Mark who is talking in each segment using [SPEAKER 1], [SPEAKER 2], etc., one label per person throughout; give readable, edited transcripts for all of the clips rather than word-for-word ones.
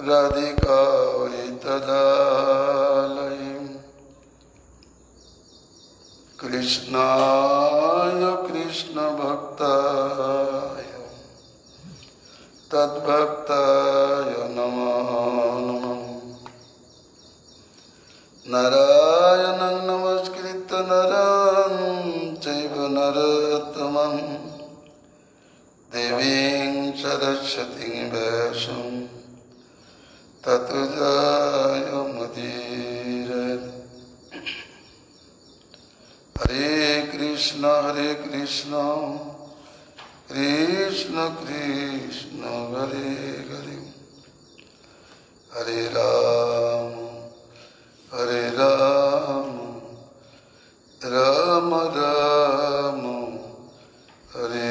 [SPEAKER 1] राधिकायै तदालयं कृष्णाय कृष्णभक्ताय तद्भक्ताय नमो नमः। नारायणं नमस्कृत्य नरं चैव नरोत्तमं देवीं सरस्वतीं व्यासं ततो जयमुदीरये। हरे कृष्ण कृष्ण कृष्ण हरे हरे, हरे राम राम राम हरे हरे।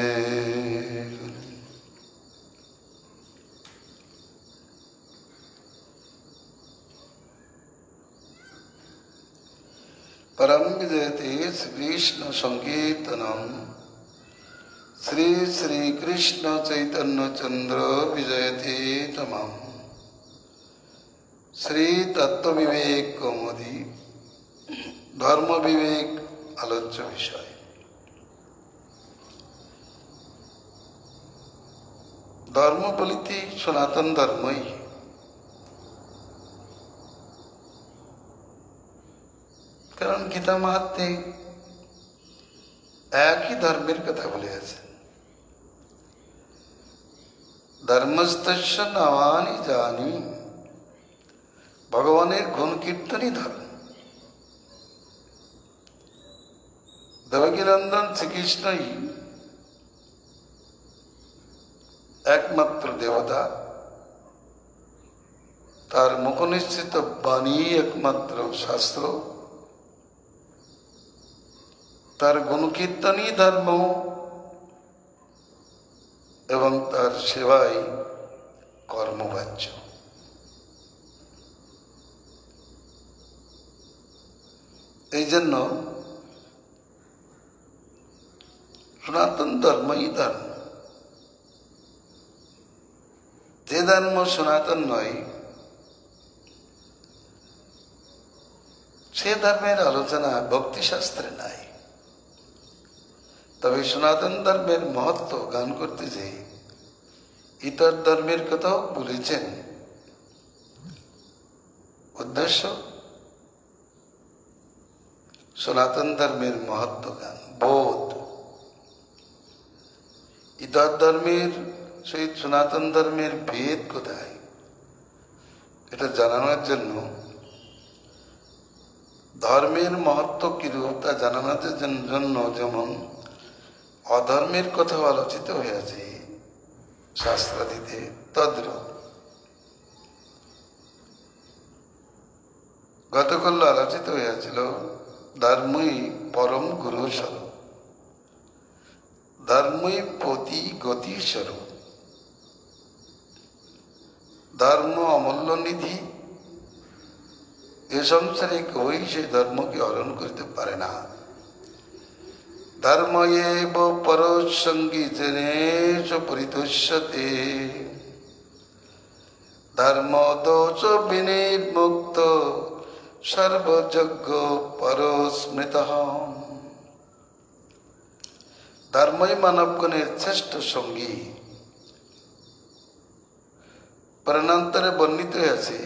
[SPEAKER 1] परम विजयते श्रीकृष्ण संकीर्तनम श्री श्री कृष्ण चैतन्य चंद्र विजयते तमम्। श्री तत्व विवेक कौमुदी धर्म विवेक आलोच्य विषय। धर्म बोलते सनातन धर्म ही। कारण गीता महात्मे एक ही धर्मेर कथा बोले आছেন। धर्मस्तस्य नामानि जानी, भगवानेर गुण कीर्तनই धर्म। देवकीनंदन श्रीकृष्णই एकमात्र देवता, तार मुखनिश्चित बाणी एकमात्र शास्त्र, तार गुण कीर्तनই धर्म एवं तार सेवाई कर्मवाच्य। এই জন্য সনাতন ধর্মই ধর্ম। যে ধর্ম সনাতন নয় সে ধর্মের আলোচনা ভক্তি শাস্ত্রে নাই। তবে সনাতন ধর্মের महत्व গান করতে যে ইতর ধর্মের কথাও বলেছেন। উদ্দেশ্য সনাতন ধর্মের महत्व গান, বোধ। ইতর ধর্মের সহিত সনাতন ধর্মের ভেদ কোথায় এটা জানানোর জন্য, ধর্মের महत्व কিরূপ তা জানানোর জন্য যেমন অধর্মের কথা আলোচিত হয়েছে শাস্ত্রাদিতে, তদ্রূপ গতকাল আলোচিত হয়েছিল ধর্মই পরম গুরু স্বরূপ, ধর্মই পতি গতি স্বরূপ। ধর্ম অমূল্য নিধি। এ সংসারে কেউই সেই ধর্মকে হরণ করতে পারে না। धर्म एव परोसंगी जनेश परितुष्यते, धर्म दोष विनिर्मुक्त सर्वयज्ञ परस्मृतः। धर्मই মানবগণের শ্রেষ্ঠ সঙ্গী। পরনান্তরে বর্ণিত হয়েছে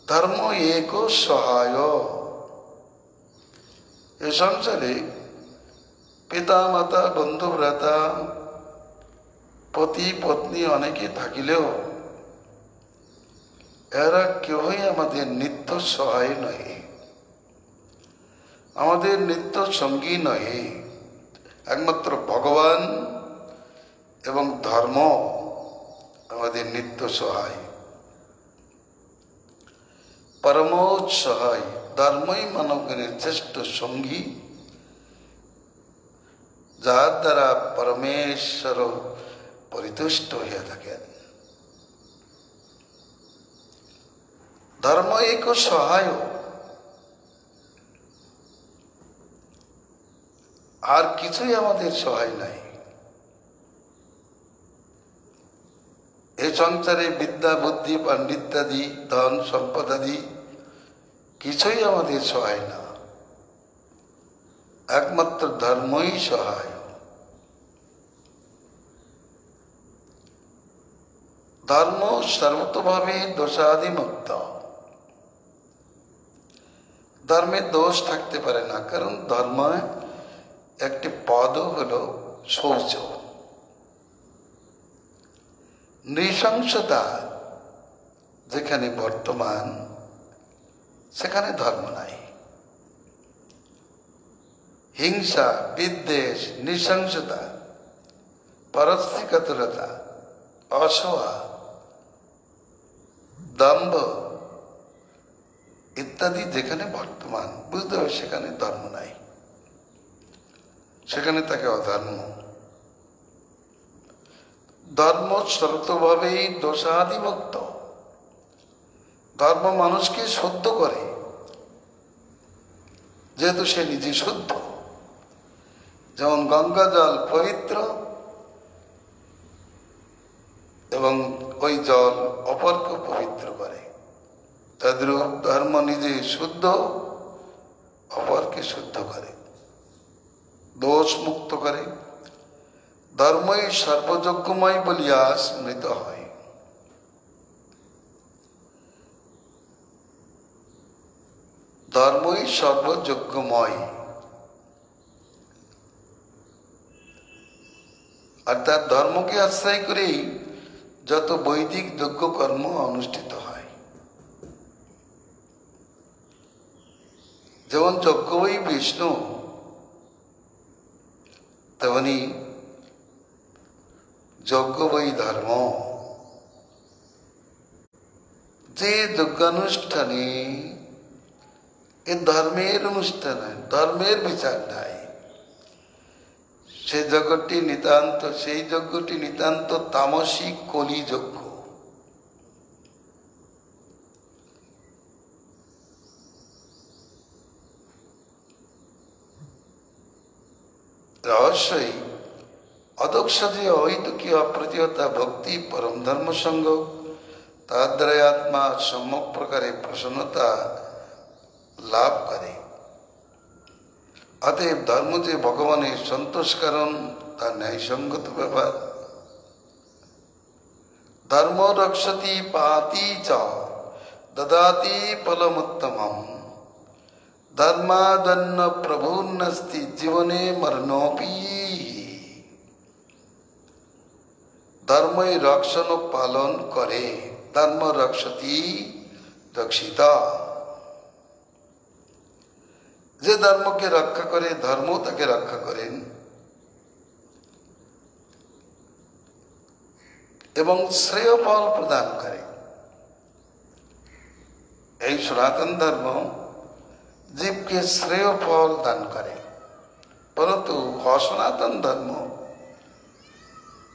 [SPEAKER 1] ধর্ম এক সহায়। এ সংসারে পিতা মাতা বন্ধু ভ্রাতা পতি পত্নী অনেকে থাকিলেও এরা কেউই আমাদের নিত্য সহায় নয়, আমাদের নিত্য সঙ্গী নয়। একমাত্র ভগবান এবং ধর্ম আমাদের নিত্য সহায়, পরমোচ্চ সহায়। ধর্মই মানবগণের শ্রেষ্ঠ সঙ্গী, যার দ্বারা পরমেশ্বর পরিতুষ্ট হইয়া থাকেন। ধর্ম এক সহায়, আর কিছুই আমাদের সহায় নাই। এই সংসারে বিদ্যা বুদ্ধি পাণ্ডিত্যাদি ধন সম্পদাদি কিছুই আমাদের সহায় না, একমাত্র ধর্মই সহায়। ধর্ম সর্বতোভাবে দোষাদিমুক্ত। ধর্মে দোষ থাকতে পারে না, কারণ ধর্ম একটি পদও হলো শৌচ। নৃশংসতা যেখানে বর্তমান, সেখানে ধর্ম নাই। হিংসা, বিদ্বেষ, নৃশংসতা, পরস্ত্রীকাতরতা, অসহা, দম্ভ ইত্যাদি যেখানে বর্তমান, বুঝতে হবে সেখানে ধর্ম নাই, সেখানে তাকে অধর্ম। ধর্ম সর্বতোভাবেই দোষাদিমুক্ত। ধর্ম মানুষকে শুদ্ধ করে, যেহেতু সে নিজে শুদ্ধ। যেমন গঙ্গা জল পবিত্র এবং ওই জল অপরকে পবিত্র করে, তদ্রূপ ধর্ম নিজে শুদ্ধ, অপরকে শুদ্ধ করে, দোষ মুক্ত করে। ধর্মই সর্বযজ্ঞময় বলিয়া স্মৃত হয়। ধর্মই সর্বযজ্ঞময়, অর্থাৎ ধর্মকে আশ্রয় করেই যত বৈদিক যজ্ঞ কর্ম অনুষ্ঠিত হয়। যেমন যজ্ঞই বিষ্ণু, তেমনি যজ্ঞই ধর্ম। যে যজ্ঞানুষ্ঠানে এ ধর্মের অনুষ্ঠান, ধর্মের বিচার নাই, সেই যজ্ঞটি নিতান্ত তামসিক কলি যজ্ঞ। রহস্যই অদক্ষে অহৈতুকী অপ্রতিহতা ভক্তি পরম ধর্ম সঙ্গ, তার দ্বারাই আত্মা সম্যক প্রকারে প্রসন্নতা লাভ করে। অতএব ধর্ম যে ভগবানের সন্তোষ কারণ, তার ন্যায়সঙ্গত ব্যাপার। ধর্ম রক্ষতি পাতি চ দদাতি ফলমুত্তমম, ধর্মাদন্ন প্রভুর্নস্তি জীবনে মরণোপি। ধর্মই রক্ষণ পালন করে, ধর্ম রক্ষতি রক্ষিত। যে ধর্মকে রক্ষা করে, ধর্ম তাকে রক্ষা করেন। এবং শ্রেয় ফল প্রদান করে। এই সনাতন ধর্ম জীবকে শ্রেয় ফল দান করে, পরন্তু অসনাতন ধর্ম,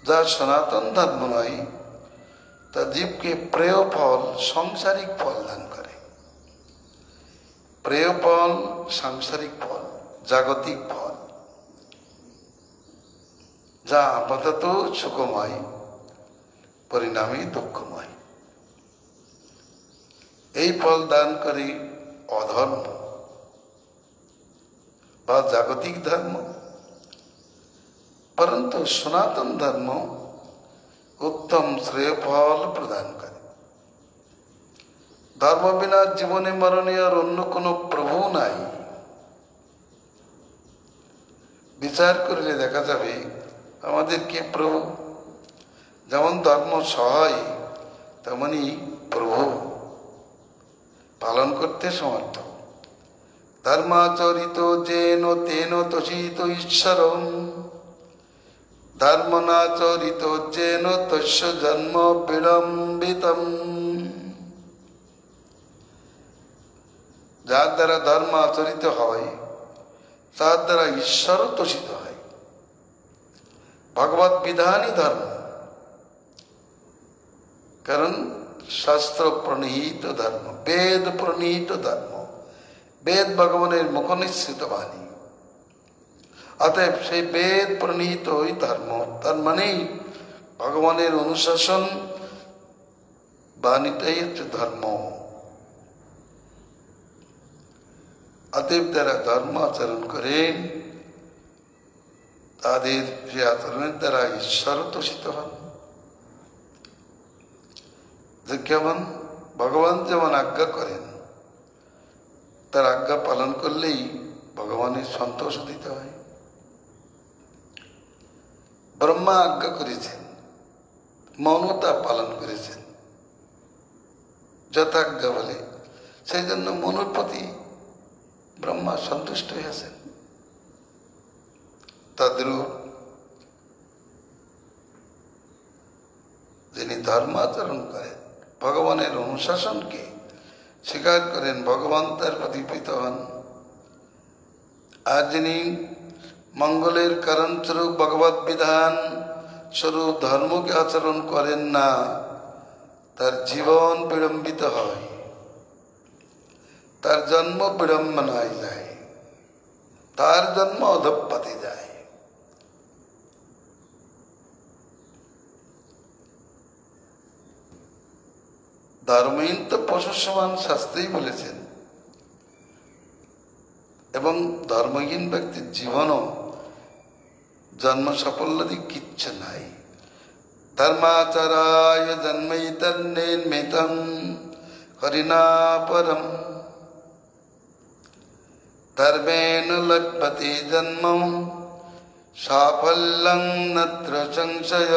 [SPEAKER 1] যা সনাতন ধর্ম নয়, তা জীবকে প্রেয় ফল, সাংসারিক ফল দান করে। প্রেয় ফল, সাংসারিক ফল, জাগতিক ফল, যা আপাতত সুখময়, পরিণামে দুঃখময়। এই ফল দান করে অধর্ম বা জাগতিক ধর্ম। পরন্তু সনাতন ধর্ম উত্তম শ্রেয় ফল প্রদান করে। ধর্ম বিনা জীবনে মরণে আর অন্য কোনো প্রভু নাই। বিচার করলে দেখা যাবে আমাদের কে প্রভু। যেমন ধর্ম সহায়, তেমনি প্রভু পালন করতে সমর্থ। ধর্মাচরিত যেন তেন তোষিত ঈশ্বরম, ধর্মনাচরিত যেন তস্য জন্ম বিড়ম্বিতম। যার দ্বারা ধর্ম আচরিত হয়, তার দ্বারা ঈশ্বর তোষিত হয়। ভগবত বিধানই ধর্ম, কারণ শাস্ত্র প্রণীত ধর্ম, বেদ প্রণীত ধর্ম, বেদ ভগবানের মুখনিসৃত বাণী। অতএব সেই বেদ প্রণীত ওই ধর্ম, তার মানেই ভগবানের অনুশাসন বাণীটাই হচ্ছে ধর্ম। অতএব যারা ধর্ম আচরণ করে তাদের যে আচরণের দ্বারা ঈশ্বর তোষিত হন। যে কেমন ভগবান যেমন আজ্ঞা করেন, তার আজ্ঞা পালন করলেই ভগবানের সন্তোষ দিতে হয়। ব্রহ্মা আজ্ঞা করেছেন, মৌনতা পালন করেছেন যথাজ্ঞা বলে, সেই জন্য মনুর প্রতি ব্রহ্মা সন্তুষ্ট হয়েছেন। তদ্রূপ যিনি ধর্মাচরণ করেন, ভগবানের অনুশাসনকে স্বীকার করেন, ভগবান তার প্রতি প্রীত হন। আর যিনি মঙ্গলের কারণ স্বরূপ ভগবত বিধান স্বরূপ ধর্মকে আচরণ করেন না, তার জীবন বিড়ম্বিত হয়, তার জন্ম বিড়ম্বনায় যায়, তার জন্ম অধঃপতে যায়। ধর্মহীন তো পশুর সমান শাস্ত্রেই বলেছেন, এবং ধর্মহীন ব্যক্তির জীবনও জন্ম সাফল্যাদি কিচ্ছু নাই। ধর্মাচারায় জন্মৈতন্নির্মিতং হরিণা পরম ধর্মেণ লভ্যতে জন্ম সাফল্যং নত্র সংশয়।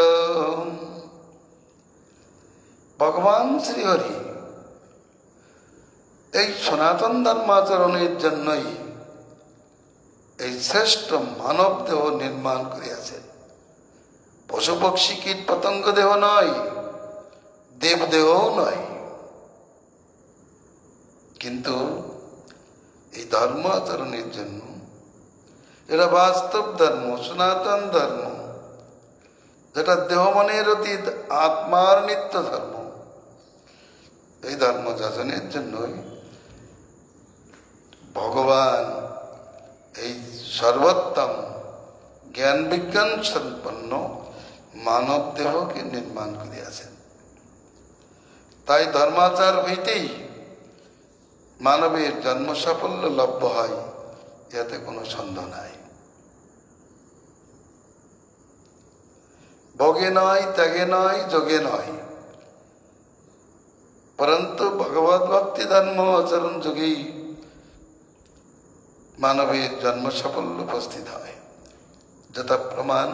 [SPEAKER 1] ভগবান শ্রীহরি এই সনাতন ধর্মাচরণের জন্যই এই শ্রেষ্ঠ মানব দেহ নির্মাণ করিয়াছেন। পশু পক্ষী কীট পতঙ্গ দেহ নয়, দেব দেহও নয়। কিন্তু এই ধর্ম আচরণের জন্য, এটা বাস্তব ধর্ম, সনাতন ধর্ম, যেটা দেহ মনের অতীত আত্মার নিত্য ধর্ম, এই ধর্ম যাচনের জন্যই ভগবান এই সর্বোত্তম জ্ঞান বিজ্ঞান সম্পন্ন মানব দেহকে নির্মাণ করিয়াছেন। তাই ধর্মাচার হইতেই মানবের জন্ম সাফল্য লভ্য হয়, এতে কোনো সন্দেহ নাই। ভোগে নয়, ত্যাগে নয়, যোগে নয়, পরন্তু ভগবত ভক্তি ধর্ম আচরণ যোগেই মানবের জন্ম সাফল্য উপস্থিত হয়। যথা প্রমাণ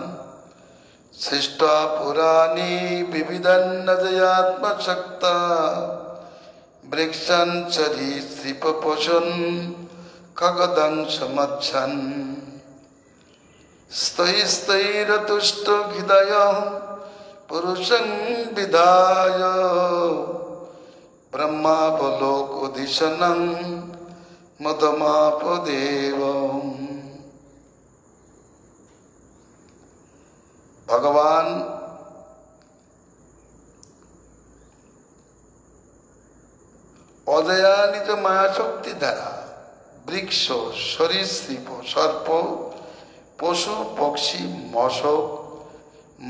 [SPEAKER 1] শ্রেষ্ঠ পুরাণী বিবিধন্ন জয়াত্মশক্তা বৃক্ষান চরি শ্রীপ পোষণ খগদং সমচ্ছন স্থৈরতুষ্ট হৃদয় পুরুষং বিধায় ব্রহ্মাবলোকোদিশনং মদমাপদেব। ভগবান অজয়া নিজ মায়া শক্তি দ্বারা বৃক্ষ, সরীসৃপ, সর্প, পশু পক্ষী, মশক,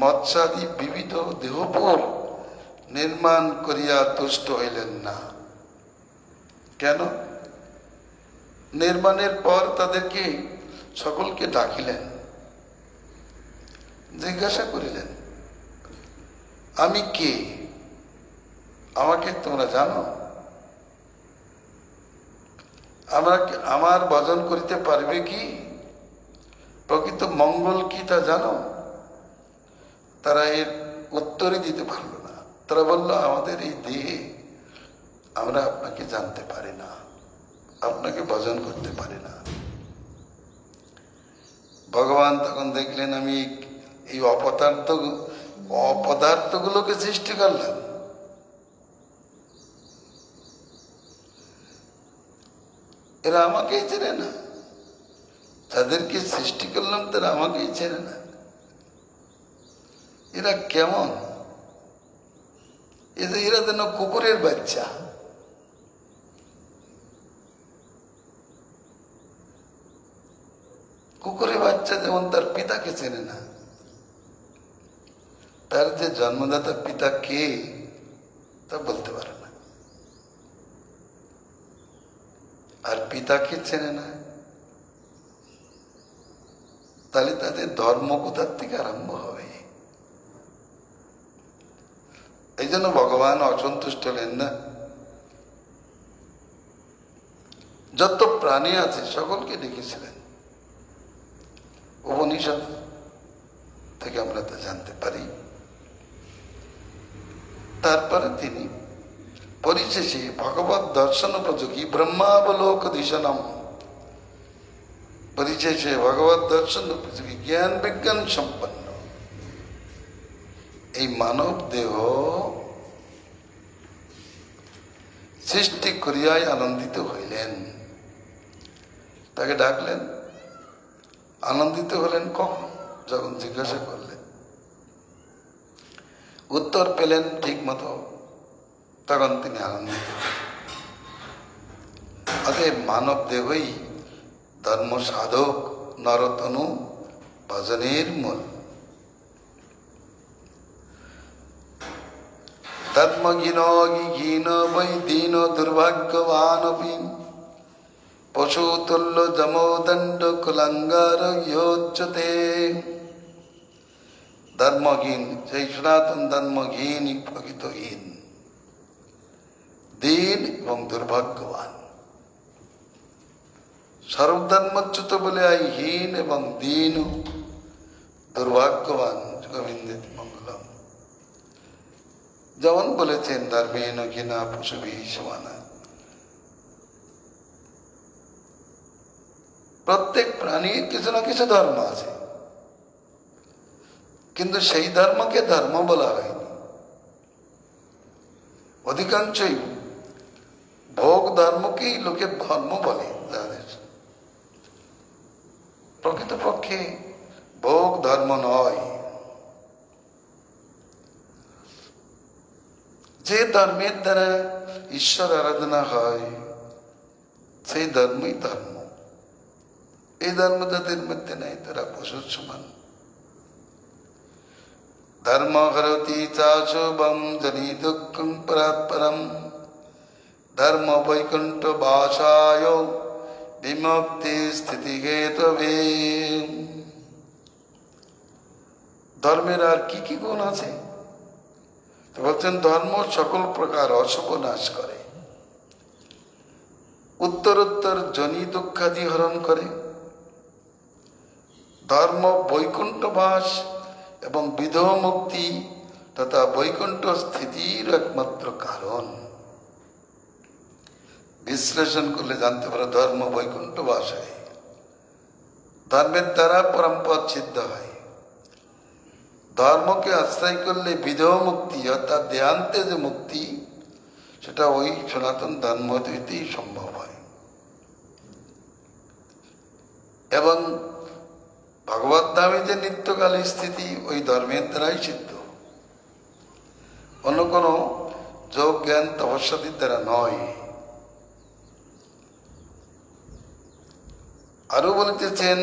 [SPEAKER 1] মৎস্যাদি বিবিধ দেহপুর নির্মাণ করিয়া তুষ্ট হইলেন না। কেন? নির্মাণের পর তাদেরকে সকলকে ডাকিলেন, জিজ্ঞাসা করিলেন, আমি কে? আমাকে তোমরা জানো? আমার ভজন করিতে পারবে কি? প্রকৃত মঙ্গল কি তা জানো? তারা এর উত্তরই দিতে পারল না। তারা বলল, আমাদের এই দেহে আমরা আপনাকে জানতে পারি না, আপনাকে ভজন করতে পারি না। ভগবান তখন দেখলেন, আমি এই অপদার্থগুলোকে সৃষ্টি করলাম, এরা আমাকেই চেনে না। তাদেরকে সৃষ্টি করলাম, তারা আমাকেই চেনে না। এরা কেমন? এরা যেন কুকুরের বাচ্চা। কুকুরের বাচ্চা যেমন তার পিতাকে চেনে না, তার যে জন্মদাতা পিতা কে তা বলতে পারে না, আর পিতাকে চেনে না, তাহলে তাদের ধর্ম কোথার থেকে আরম্ভ হবে? এই জন্য ভগবান অসন্তুষ্ট হলেন না। যত প্রাণী আছে সকলকে ডেকেছিলেন, উপনিষদ থেকে আমরা তা জানতে পারি। তারপরে তিনি পরিশেষে ভগবত দর্শন উপযোগী ব্রহ্মাবলোক দিশনম, পরিশেষে ভগবত দর্শন উপযোগী জ্ঞান বিজ্ঞান সম্পন্ন এই মানব দেহ সৃষ্টি করিয়ায় আনন্দিত হইলেন। তাকে ডাকলেন, আনন্দিত হলেন কখন? যখন জিজ্ঞাসা করলেন, উত্তর পেলেন ঠিক মতো, তখন তিনি আনন্দিত। অতএব মানব দেহই ধর্ম সাধক নরতনু ভজনের মূল। ধর্মহীন হীন বৈ দীন দুর্ভাগ্যবান পশুতুল্য যমোদণ্ড কুলাঙ্গার ইয়োচ্যতে। ধর্মহীন, সেই সনাতন ধর্মহীন প্রকৃতহীন, দীন এবং দুর্ভাগ্যবান। সর্বধর্মচ্যুত বলে আই হীন এবং দীন দুর্ভাগ্যবান গোবিন্দিত মঙ্গলম। যেমন বলেছেন ধর্মেণ ঘৃণা পশুভিঃ সমানা। প্রত্যেক প্রাণীর কিছু না কিছু ধর্ম আছে, কিন্তু সেই ধর্মকে ধর্ম বলা হয়নি। অধিকাংশই ভোগ ধর্মকেই লোকে ধর্ম বলে। প্রকৃতপক্ষে ভোগ ধর্ম নয়। যে ধর্মের দ্বারা ঈশ্বর আরাধনা হয় সেই ধর্মই ধর্ম। এই ধর্ম যাদের মধ্যে নেই তারা পশুর সমান। ধর্ম হরতি চাশুভম জনি দুঃখং পরাৎপরম ধর্ম বৈকুণ্ঠ বাসায় বিমুক্তি স্থিতি হেতবে। ধর্মের আর কি কি গুণ আছে? বলছেন ধর্ম সকল প্রকার অশুভ নাশ করে, উত্তরোত্তর জনি দুঃখাদি হরণ করে। ধর্ম বৈকুণ্ঠ বাস এবং বিধব মুক্তি তথা বৈকুণ্ঠ স্থিতির একমাত্র কারণ। বিশ্লেষণ করলে জানতে পারে ধর্ম বৈকুণ্ঠ বাস হয়, ধর্মের দ্বারা পরমপদ সিদ্ধ হয়। ধর্মকে আশ্রয় করলে বিধব মুক্তি অর্থাৎ দেহান্তে যে মুক্তি, সেটা ওই সনাতন ধর্ম হইতেই সম্ভব হয়। এবং ভগবত ধামে যে নিত্যকালীন স্থিতি ওই ধর্মের দ্বারাই সিদ্ধ, অন্য কোনো যোগ জ্ঞান তপস্যাদির দ্বারা নয়। আরো বলিতেছেন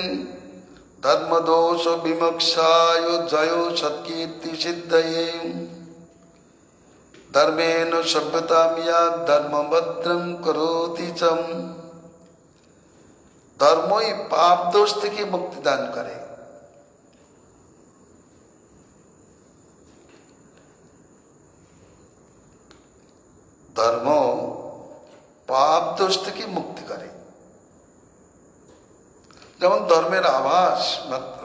[SPEAKER 1] ধর্মদোষ বিমোক্ষায় জয় সৎকীর্তি সিদ্ধয়ে ধর্মেণ সভ্যতাম ইয়াদ ধর্মভদ্রং করোতি চম। ধর্মই পাপ দোষ থেকে মুক্তি দান করে। ধর্ম পাপ দোষ থেকে মুক্তি করে। যেমন ধর্মের আভাস মাত্র।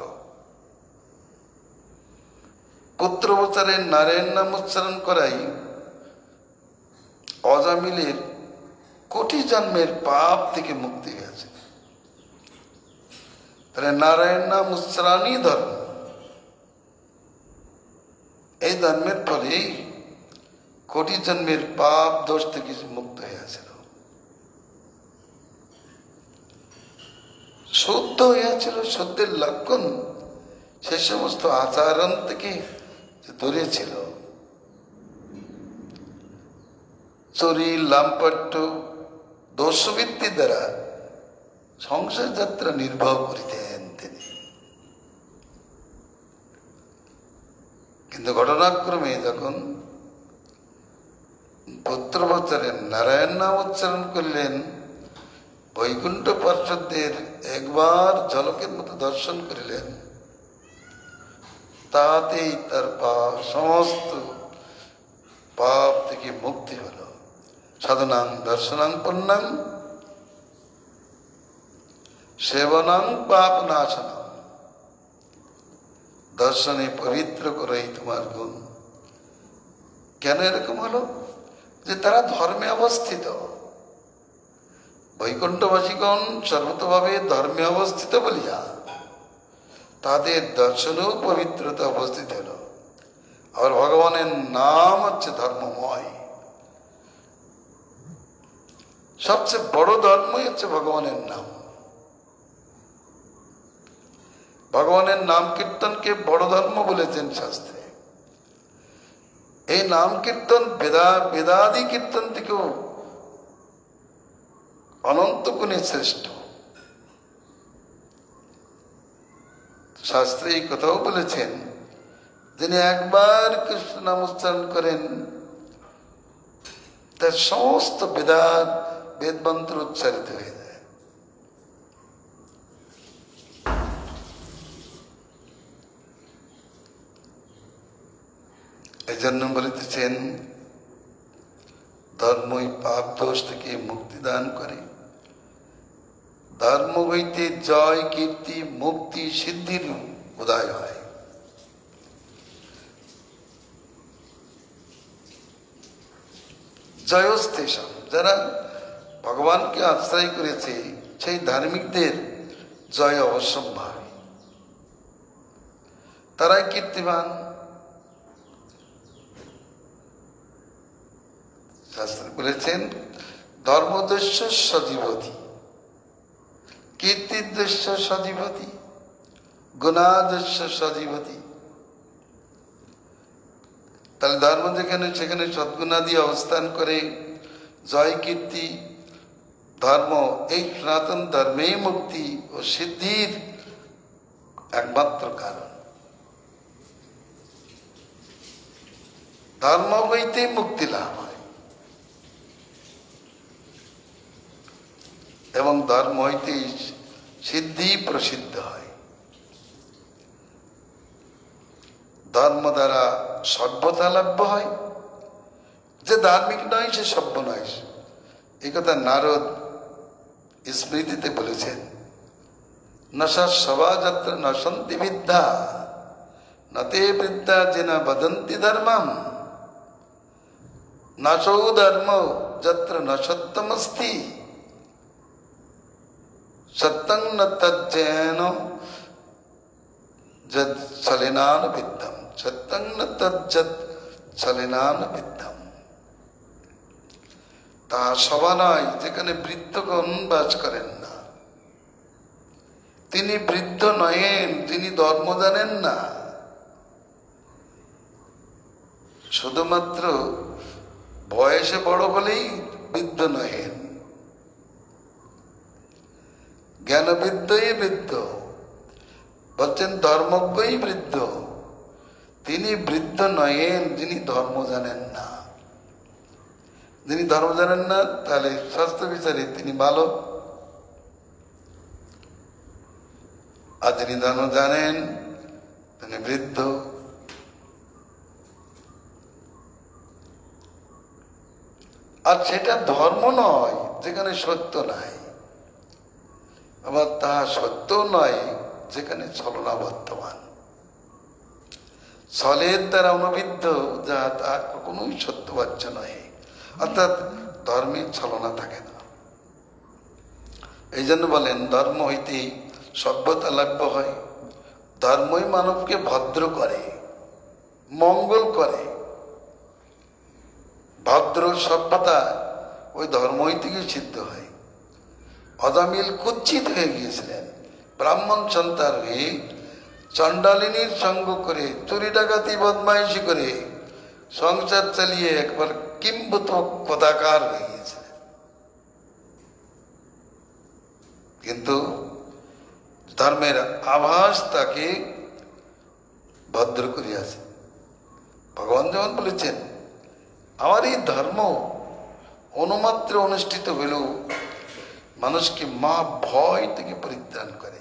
[SPEAKER 1] পুত্র বচারে নারায়ণ নাম উচ্চারণ করাই অজামিলের কোটি জন্মের পাপ থেকে মুক্তি হয়েছে। তাহলে নারায়ণ নাম উচ্চারণই ধর্ম। এই ধর্মের ফলে কোটি জন্মের পাপ দোষ থেকে মুক্ত হয়েছিল, শুদ্ধ হয়েছিল। শুদ্ধের লক্ষণ সে সমস্ত আচরণ থেকে দূরে ছিল। চুরি লাম্পট্য দোষবৃত্তি দ্বারা সংসার যাত্রা নির্বাহ করিতেন তিনি। কিন্তু ঘটনাক্রমে যখন পুত্র বচারেন, নারায়ণ নাম উচ্চারণ করলেন, বৈকুণ্ঠ পার্শ্বদের একবার ঝলকের মতো দর্শন করিলেন, তাতেই তার সমস্ত পাপ থেকে মুক্তি হল। সাধনাং দর্শনাং পুণ্যাং সেবনাং পাপ নাশনাং। দর্শনে পবিত্র করেই তোমার গুণ। কেন এরকম হলো? যে তারা ধর্মে অবস্থিত। বৈকুণ্ঠবাসীগণ সর্বতভাবে ধর্মে অবস্থিত বলিয়া তাদের দর্শনেও পবিত্রতা উপস্থিত হল। আর ভগবানের নাম হচ্ছে ধর্মময়। সবচেয়ে বড় ধর্মই হচ্ছে ভগবানের নাম। ভগবানের নাম কীর্তনকে বড় ধর্ম বলেছেন শাস্ত্রে। এই নাম কীর্তন বেদাদি কীর্তন থেকেও অনন্ত গুণে শ্রেষ্ঠ। শাস্ত্রে এই কথাও বলেছেন, যিনি একবার কৃষ্ণ নাম উচ্চারণ করেন তার সমস্ত বেদ মন্ত্র উচ্চারিত হয়ে যায়। এই জন্য বলিতেছেন, ধর্মই পাপ দোষ থেকে মুক্তি দান করে। ধর্ম হইতে জয়, কীর্তি, মুক্তি, সিদ্ধির উদয় হয়। জয়স্তেষম, যারা ভগবানকে আশ্রয় করেছে সেই ধার্মিকদের জয় অবশ্যম্ভাবী। তারাই কীর্তিমান। শাস্ত্রে বলেছেন, ধর্মদস্য সজীবতি, কীর্তিদস্য সজীবতি, গুণাদস্য সজীবতি। তাহলে ধর্ম যেখানে সেখানে সদ্গুণাদি অবস্থান করে। জয়, কীর্তি, ধর্ম, এই সনাতন ধর্মেই মুক্তি ও সিদ্ধির একমাত্র কারণ। ধর্ম হইতেই মুক্তি লাভ হয় এবং ধর্ম হইতেই সিদ্ধি প্রসিদ্ধ হয়। ধর্ম দ্বারা সভ্যতা লাভ্য হয়। যে ধার্মিক নয় সে সভ্য নয়। এই কথা নারদ স্মৃতিতে বলেছেন, নশা সভাযাত্র নশন্তি বিদ্যা, নতে বিদ্যা যেনা বদন্তি ধর্মম, নশৌ ধর্ম যত্র ন সত্যমস্তি, সত্যং ন তজ্জেন যদ ছলেনান বিদ্যম, সত্যং ন তজ্জদ ছলেনান বিদ্যম। তা সভা নয় যেখানে বৃদ্ধগণ বাস করেন না। তিনি বৃদ্ধ নয়েন, তিনি ধর্ম জানেন না। শুধুমাত্র বয়সে বড় হলেই বৃদ্ধ নহেন। জ্ঞানবৃদ্ধই বৃদ্ধ, বলছেন ধর্মজ্ঞই বৃদ্ধ। তিনি বৃদ্ধ নয়েন যিনি ধর্ম জানেন না। যিনি ধর্ম জানেন না তাহলে স্বাস্থ্য বিচারে তিনি বালক, আর যিনি ধর্ম জানেন তিনি বৃদ্ধ। আর সেটা ধর্ম নয় যেখানে সত্য নাই, আবার তাহা সত্য নয় যেখানে ছলনা বর্তমান। ছলের দ্বারা অনুবিদ্ধ যা তা কখনোই সত্যবাচ্য নয়। অর্থাৎ ধর্মে ছলনা থাকে না। এই জন্য বলেন ধর্ম হইতে সভ্যতা লাভ্য হয়। ধর্মই মানবকে ভদ্র করে, মঙ্গল করে। ভদ্র সভ্যতা ওই ধর্মই থেকে সিদ্ধ হয়। অজামিল কুচ্ছিত হয়ে গিয়েছিলেন। ব্রাহ্মণ সন্তান হয়ে চণ্ডালিনীর সঙ্গ করে, চুরি ডাকাতি বদমাইশি করে সংসার চালিয়ে একবার কিম্ভূত পদাকার হয়ে গিয়েছিলেন। কিন্তু ধর্মের আভাস তাকে ভদ্র করিয়াছে। ভগবান যেমন বলেছেন, আমার এই ধর্ম অনুমাত্রে অনুষ্ঠিত হইলেও মানুষকে মা ভয় থেকে পরিত্রাণ করে।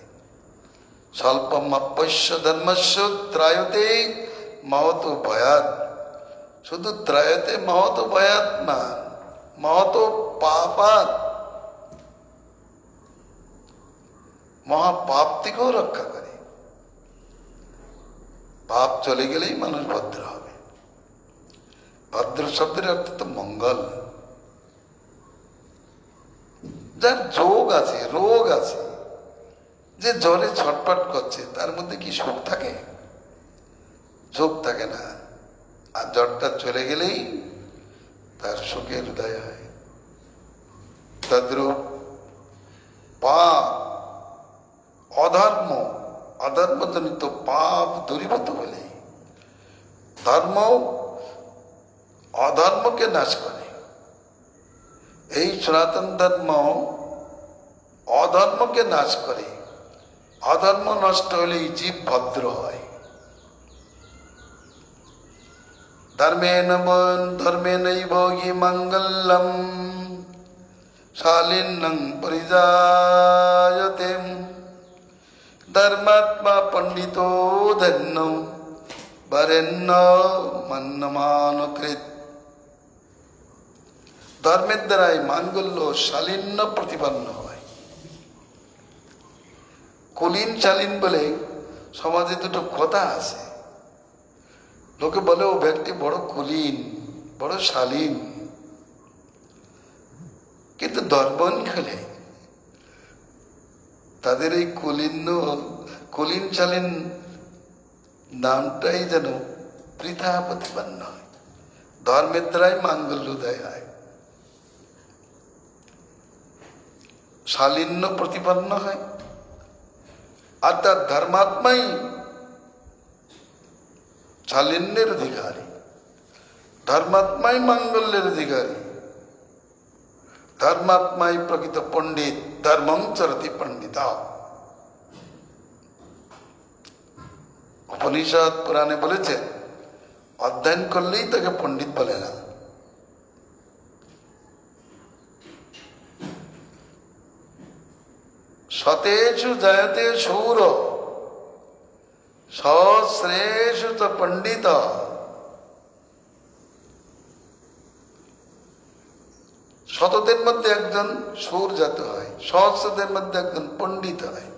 [SPEAKER 1] স্বল্পমাপ্যস্য ধর্মস্য ত্রায়তে মহতো ভয়াৎ। শুধু ত্রায়তে মহতো ভয়াৎ না, মহতো পাপাৎ, মহাপাপ থেকেও রক্ষা করে। পাপ চলে গেলেই মানুষ ভদ্র হবে। ভদ্র শব্দের অর্থ তো মঙ্গল। যার যোগ আছে, রোগ আছে, যে জ্বরে ছটপট করছে, তার মধ্যে কি সুখ থাকে? সুখ থাকে না। আর জ্বরটা চলে গেলেই তার সুখের উদয় হয়। তদ্রূপ পাপ, অধর্ম, অধর্মজনিত পাপ দূরীভূত হলে ধর্ম অধর্মকে নাশ করে। এই সনাতন ধর্ম অধর্মকে নাশ করে। অধর্ম নষ্ট হলেই জীব ভদ্র হয়। ধর্মেনৈব হি মঙ্গলম শালিন্যং পরিজায়তে। ধর্মাত্মা পণ্ডিতো ধন্য বরেণ্য মন্যমানকৃত। ধর্মের দ্বারাই মাঙ্গল্য শালিন্য প্রতিপন্ন হয়। কুলীন শালীন বলে সমাজে দুটো কথা আছে। লোকে বলে ও ব্যক্তি বড় কুলীন, বড় শালীন, কিন্তু ধর্মন খেলে তাদের এই কুলীন শালীন নামটাই যেন বৃথা প্রতিপন্ন হয়। ধর্মের দ্বারাই মাঙ্গল্যোদয় হয়, শালীন্য প্রতিপন্ন হয়। অর্থাৎ ধর্মাত্মাই শালীন্যের অধিকারী, ধর্মাত্মাই মাঙ্গল্যের অধিকারী, ধর্মাত্মাই প্রকৃত পণ্ডিত। ধর্মং চরতি পণ্ডিতা। উপনিষদ পুরাণে বলেছে অধ্যয়ন করলেই তাকে পণ্ডিত বলে না। শতেষু জয়তে শূর সহস্রেষু চ পণ্ডিত। শতদের মধ্যে একজন সুর জাত হয়, সহস্রদের মধ্যে একজন পণ্ডিত হয়,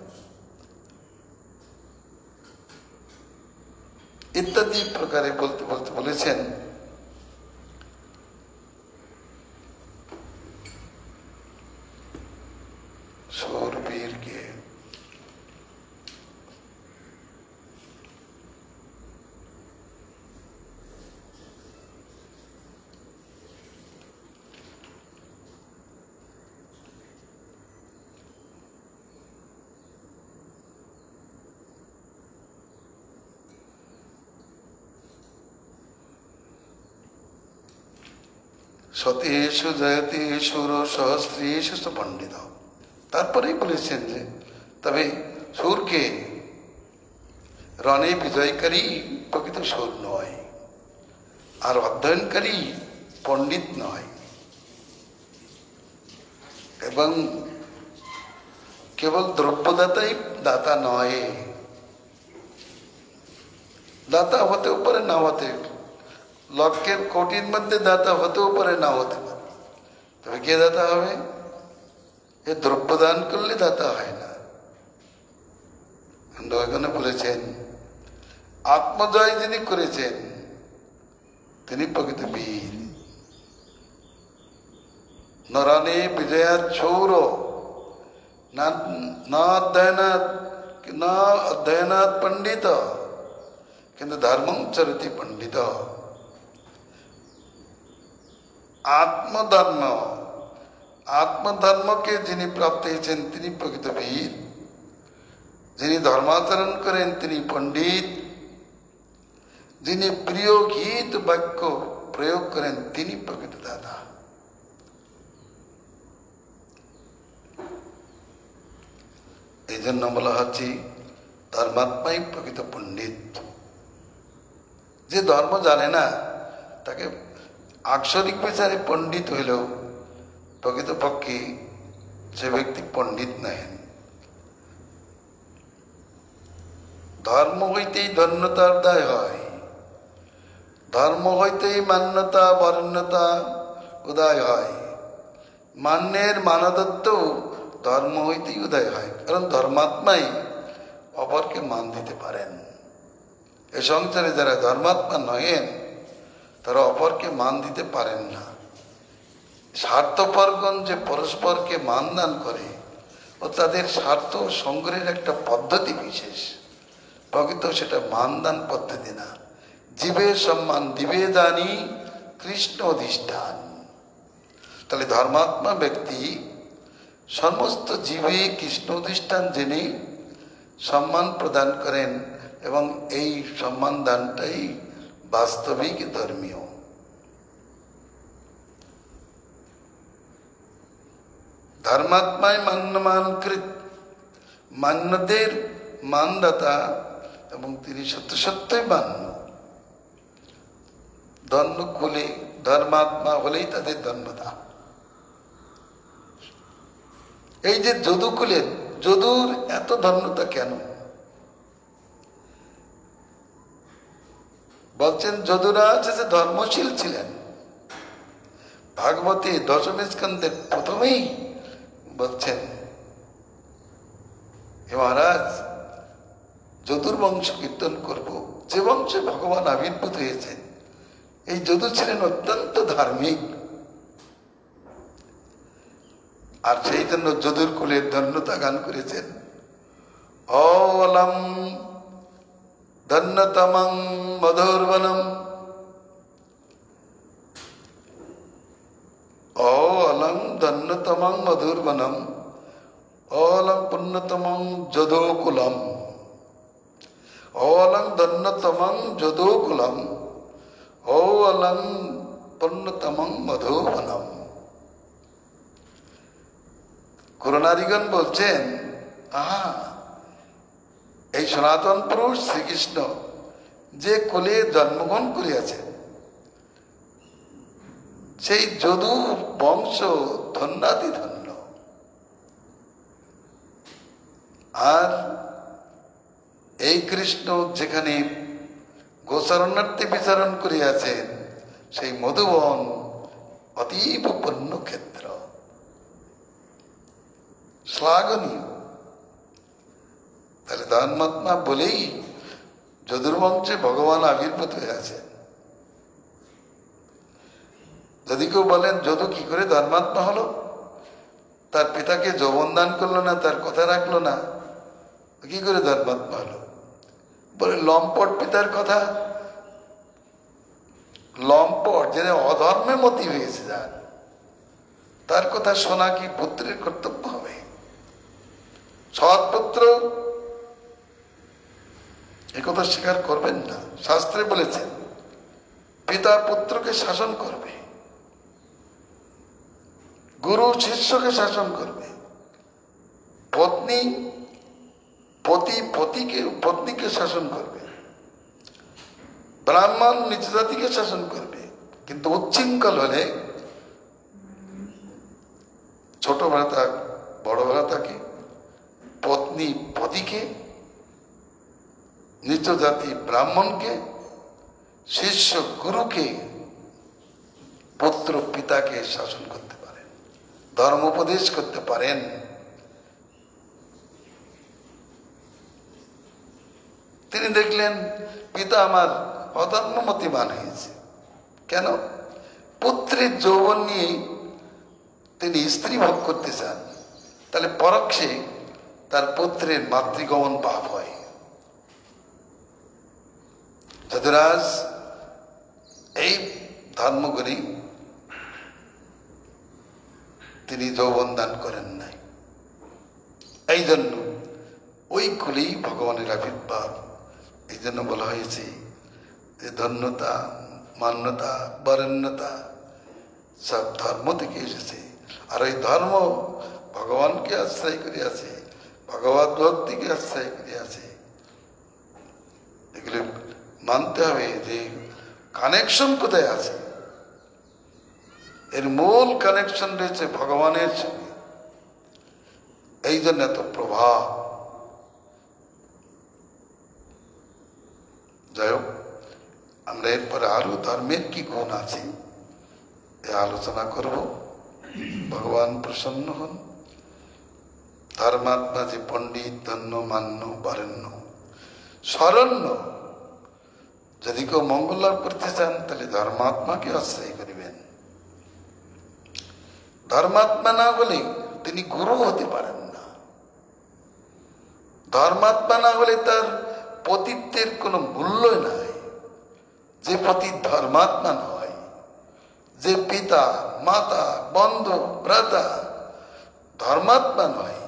[SPEAKER 1] ইত্যাদি প্রকারে বলতে বলতে বলেছেন। সুরবীরকে শতেষু জয়তে সুর সহস্রেষু চ পণ্ডিত। তারপরেই বলেছেন যে তবে সুরকে রণে বিজয়কারী প্রকৃত সুর নয়, আর অধ্যয়নকারী পণ্ডিত নয়। এবং কেবল দ্রব্যদাতাই দাতা নয়, দাতা হতেও পারে না হতে, লক্ষের কোটির মধ্যে দাতা হতেও পারে না হতে পারে। তবে কে দাতা হবে? এ দ্রব্যদান করলে দাতা হয় না। এখানে বলেছেন আত্মজয় যিনি করেছেন তিনি প্রকৃত বীর। নরণে বিজয়াৎ শৌর না অধ্যয়নাৎ পণ্ডিত কিন্তু ধর্মং চরতি পণ্ডিত। আত্মধর্মকে যিনি প্রাপ্ত হয়েছেন তিনি প্রকৃত বীর। যিনি ধর্মাচরণ করেন তিনি পণ্ডিত। যিনি প্রিয় গীত বাক্য প্রয়োগ করেন তিনি প্রকৃত দাতা। এই জন্য বলা হচ্ছে ধর্মাত্মাই প্রকৃত পণ্ডিত। যে ধর্ম জানে না তাকে আক্ষরিক বিচারে পণ্ডিত হইলেও প্রকৃতপক্ষে সে ব্যক্তি পণ্ডিত নহেন। ধর্ম হইতেই ধন্যতার উদয় হয়, ধর্ম হইতেই মান্যতা বরেণ্যতা উদয় হয়। মান্যের মানদত্ব ধর্ম হইতেই উদয় হয়, কারণ ধর্মাত্মাই অপরকে মান দিতে পারেন। এ সংসারে যারা ধর্মাত্মা নহেন তারা অপরকে মান দিতে পারেন না। স্বার্থপরগণ যে পরস্পরকে মান দান করে ও তাদের স্বার্থ সংগ্রহের একটা পদ্ধতি বিশেষ, প্রকৃত সেটা মানদান পদ্ধতি না। জীবের সম্মান দিবে দানি কৃষ্ণ অধিষ্ঠান। তাহলে ধর্মাত্মা ব্যক্তি সমস্ত জীবে কৃষ্ণ অধিষ্ঠান জেনে সম্মান প্রদান করেন, এবং এই সম্মান দানটাই বাস্তবিক ধর্মীয়। ধর্মাত্মায় মান্যমান কৃত, মান্যদের মানদাতা, এবং তিনি সত্য সত্যই মান্য। ধন্য কুলে ধর্মাত্মা হলেই তাদের ধন্যতা। এই যে যদুকুলে, যদুর এত ধন্যতা কেন? বলছেন যদুরাজ যে ধর্মশীল ছিলেন। ভাগবতী দশম স্কন্ধের প্রথমেই বলছেন, হে মহারাজ, যদুর বংশ কীর্তন করব, যে বংশে ভগবান আবির্ভূত হয়েছেন। এই যদু ছিলেন অত্যন্ত ধার্মিক, আর সেই জন্য যদুর কুলের ধন্যতা গান করেছেন। অলম ধন্যতমং মধুরবনম, অলম ধন্যতমং মধুরবনম, অলম পুণ্যতমং যদুকুলম, অলং ধন্যতমং যদুকুলম, অলং পুণ্যতমং মধুবনম। করুণারিগণ বলছেন, এই সনাতন পুরুষ শ্রীকৃষ্ণ যে কোলে জন্মগ্রহণ করিয়াছেন, সেই যদু বংশ ধন্যাতি ধন্য। আর এই কৃষ্ণ যেখানে গোচরণার্থে বিচরণ করিয়াছেন, সেই মধুবন অতীব পুণ্য ক্ষেত্র, শ্লাঘনীয়। তাহলে ধর্মাত্মা বলেই যদুর্বংশে ভগবান আবির্ভূত হয়েছেন। যদি কেউ বলেন যদু কি করে ধর্মাত্মা হলো, তার পিতাকে যৌবন দান করলো না, তার কথা রাখলো না, কি করে ধর্মাত্মা হলো? বলে লম্পট পিতার কথা, লম্পট যেন অধর্মে মতি হয়েছে যার, তার কথা শোনা কি পুত্রের কর্তব্য হবে? সৎপুত্র একথা স্বীকার করবেন না। শাস্ত্রে বলেছেন পিতা পুত্রকে শাসন করবে, গুরু শিষ্যকে শাসন করবে, পত্নী পত্নীকে শাসন করবে, ব্রাহ্মণ নিজ জাতিকে শাসন করবে। কিন্তু উচ্ছৃঙ্খল হলে ছোট ভ্রাতা বড় ভ্রাতাকে, পত্নী পতিকে, নিজ জাতি ব্রাহ্মণকে, শিষ্য গুরুকে, পুত্র পিতাকে শাসন করতে পারেন, ধর্ম উপদেশ করতে পারেন। তিনি দেখলেন পিতা আমার অধর্মমতিমান হয়েছে, কেন? পুত্রের যৌবন নিয়ে তিনি স্ত্রী ভোগ করতে চান, তাহলে পরোক্ষে তার পুত্রের মাতৃগমন পাপ হয়। যদুরাজ এই ধর্মগুলি তিনি যৌবন দান করেন নাই। এই জন্য ওই কুলেই ভগবানের আবির্ভাব। এই জন্য বলা হয়েছে যে ধন্যতা, মান্যতা, বরেণ্যতা সব ধর্ম থেকে এসেছে। আর এই ধর্ম ভগবানকে আশ্রয় করে আছে, ভগবত ভক্তিকে আশ্রয় করে আছে। এগুলো মানতে হবে যে কানেকশন কোথায় আছে। এর মূল কানেকশন রয়েছে ভগবানের সঙ্গে, এই জন্য এত প্রভাব। যাই হোক, আমরা এরপরে আরো ধর্মের কি গুণ আছে এ আলোচনা করব। ভগবান প্রসন্ন হন। ধর্মাত্মা যে পণ্ডিত ধন্য মান্য বরেণ্য শরণ্য, যদি কেউ মঙ্গল লাভ করতে চান তাহলে ধর্মাত্মাকে আশ্রয় করিবেন। ধর্মাত্মা না হলে তিনি গুরু হতে পারেন না। ধর্মাত্মা না হলে তার পতিত্বের কোনো মূল্যই নাই। যে পতিত ধর্মাত্মা নয়, যে পিতা মাতা বন্ধু ভ্রাতা ধর্মাত্মা নয়,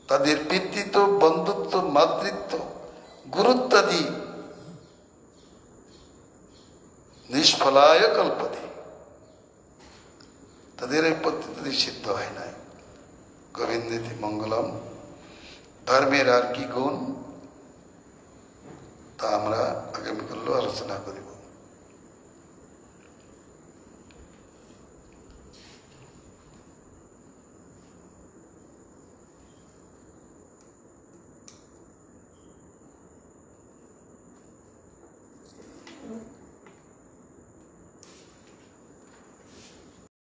[SPEAKER 1] তাদের পিতৃত্ব বন্ধুত্ব মাতৃত্ব গুরুত্বাদি নিষ্ফলায় কল্পতে, তাদের এই পদ্ধতি সিদ্ধ হয় নাই। গোবিন্দেতি মঙ্গলম। ধর্মের আর কি গুণ তা আমরা আগামীকাল আলোচনা করিব।